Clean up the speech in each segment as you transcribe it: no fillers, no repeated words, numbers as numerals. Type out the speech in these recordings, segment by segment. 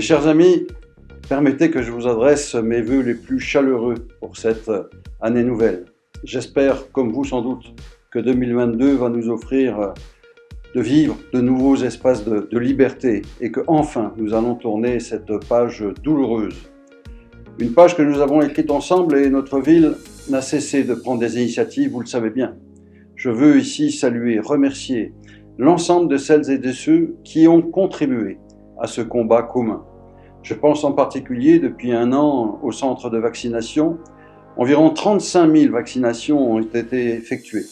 chers amis, permettez que je vous adresse mes vœux les plus chaleureux pour cette année nouvelle. J'espère, comme vous sans doute, que 2022 va nous offrir de vivre de nouveaux espaces de liberté et que enfin nous allons tourner cette page douloureuse. Une page que nous avons écrite ensemble et notre ville n'a cessé de prendre des initiatives, vous le savez bien. Je veux ici saluer, remercier l'ensemble de celles et de ceux qui ont contribué à ce combat commun. Je pense en particulier, depuis 1 an, au centre de vaccination, environ 35 000 vaccinations ont été effectuées.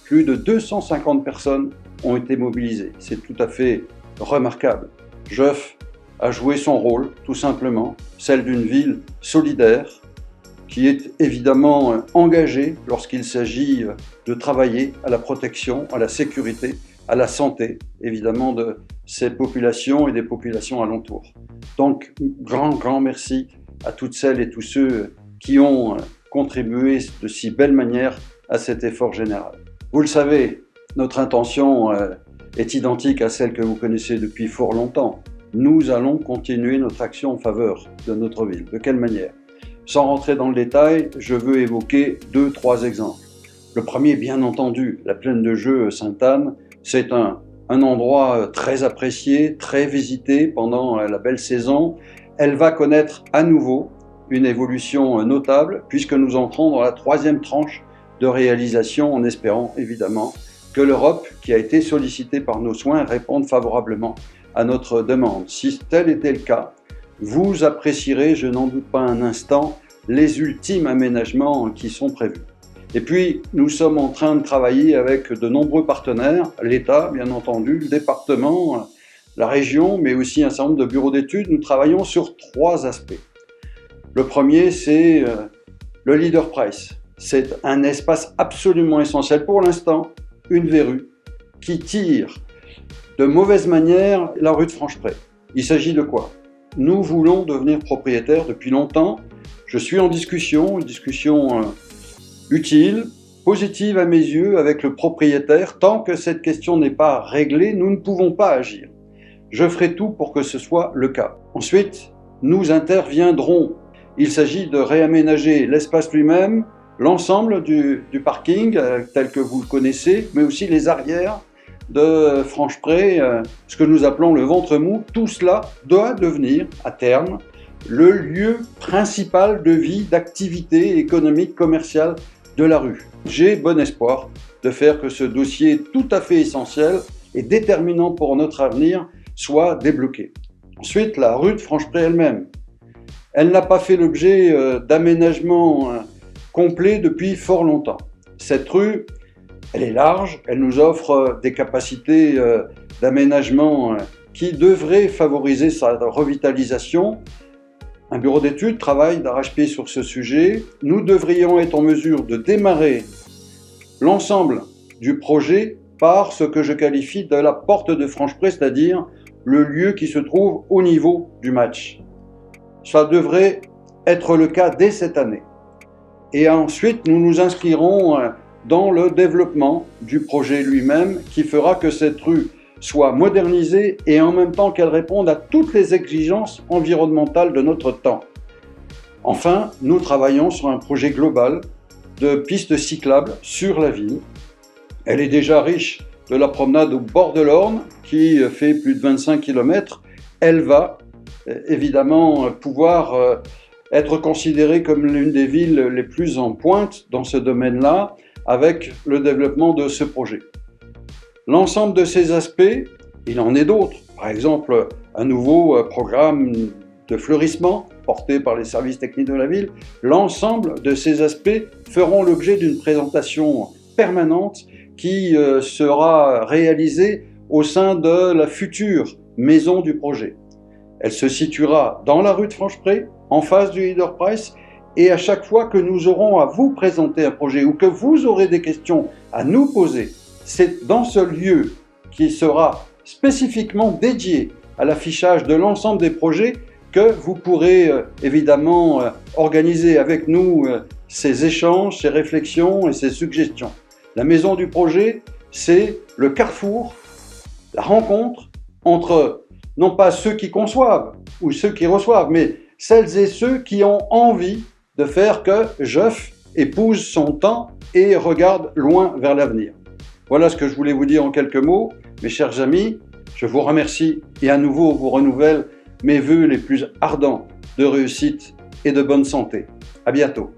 Plus de 250 personnes ont été mobilisées. C'est tout à fait remarquable. Jeuf a joué son rôle, tout simplement, celle d'une ville solidaire, qui est évidemment engagée lorsqu'il s'agit de travailler à la protection, à la sécurité, à la santé, évidemment, de ces populations et des populations alentours. Donc, grand merci à toutes celles et tous ceux qui ont contribué de si belle manière à cet effort général. Vous le savez, notre intention est identique à celle que vous connaissez depuis fort longtemps. Nous allons continuer notre action en faveur de notre ville. De quelle manière ? Sans rentrer dans le détail, je veux évoquer 2-3 exemples. Le premier, bien entendu, la plaine de jeux Sainte-Anne. C'est un endroit très apprécié, très visité pendant la belle saison. Elle va connaître à nouveau une évolution notable puisque nous entrons dans la 3e tranche de réalisation en espérant évidemment que l'Europe, qui a été sollicitée par nos soins, réponde favorablement à notre demande. Si tel était le cas, vous apprécierez, je n'en doute pas un instant, les ultimes aménagements qui sont prévus. Et puis, nous sommes en train de travailler avec de nombreux partenaires, l'État, bien entendu, le département, la région, mais aussi un certain nombre de bureaux d'études. Nous travaillons sur 3 aspects. Le premier, c'est le Leader Price. C'est un espace absolument essentiel pour l'instant, une verrue qui tire de mauvaise manière la rue de Francheprès. Il s'agit de quoi ? Nous voulons devenir propriétaires depuis longtemps. Je suis en discussion, une discussion utile, positive à mes yeux avec le propriétaire. Tant que cette question n'est pas réglée, nous ne pouvons pas agir. Je ferai tout pour que ce soit le cas. Ensuite, nous interviendrons. Il s'agit de réaménager l'espace lui-même, l'ensemble du parking tel que vous le connaissez, mais aussi les arrières de Francheprès, ce que nous appelons le ventre mou. Tout cela doit devenir, à terme, le lieu principal de vie, d'activité économique, commerciale de la rue. J'ai bon espoir de faire que ce dossier tout à fait essentiel et déterminant pour notre avenir soit débloqué. Ensuite, la rue de Francheprès elle-même. Elle n'a pas fait l'objet d'aménagements complets depuis fort longtemps. Cette rue, elle est large, elle nous offre des capacités d'aménagement qui devraient favoriser sa revitalisation. Un bureau d'études travaille d'arrache-pied sur ce sujet. Nous devrions être en mesure de démarrer l'ensemble du projet par ce que je qualifie de la porte de Francheprès, c'est-à-dire le lieu qui se trouve au niveau du match. Ça devrait être le cas dès cette année. Et ensuite, nous nous inscrirons dans le développement du projet lui-même qui fera que cette rue soit modernisée et en même temps qu'elle réponde à toutes les exigences environnementales de notre temps. Enfin, nous travaillons sur un projet global de pistes cyclables sur la ville. Elle est déjà riche de la promenade au bord de l'Orne qui fait plus de 25 km. Elle va évidemment pouvoir être considérée comme l'une des villes les plus en pointe dans ce domaine-là avec le développement de ce projet. L'ensemble de ces aspects, il en est d'autres. Par exemple, un nouveau programme de fleurissement porté par les services techniques de la ville. L'ensemble de ces aspects feront l'objet d'une présentation permanente qui sera réalisée au sein de la future maison du projet. Elle se situera dans la rue de Francheprès, en face du Leader Price, et à chaque fois que nous aurons à vous présenter un projet ou que vous aurez des questions à nous poser, c'est dans ce lieu qui sera spécifiquement dédié à l'affichage de l'ensemble des projets que vous pourrez évidemment organiser avec nous ces échanges, ces réflexions et ces suggestions. La maison du projet, c'est le carrefour, la rencontre entre non pas ceux qui conçoivent, ou ceux qui reçoivent, mais celles et ceux qui ont envie de faire que Jeuf épouse son temps et regarde loin vers l'avenir. Voilà ce que je voulais vous dire en quelques mots. Mes chers amis, je vous remercie et à nouveau vous renouvelle mes vœux les plus ardents de réussite et de bonne santé. À bientôt.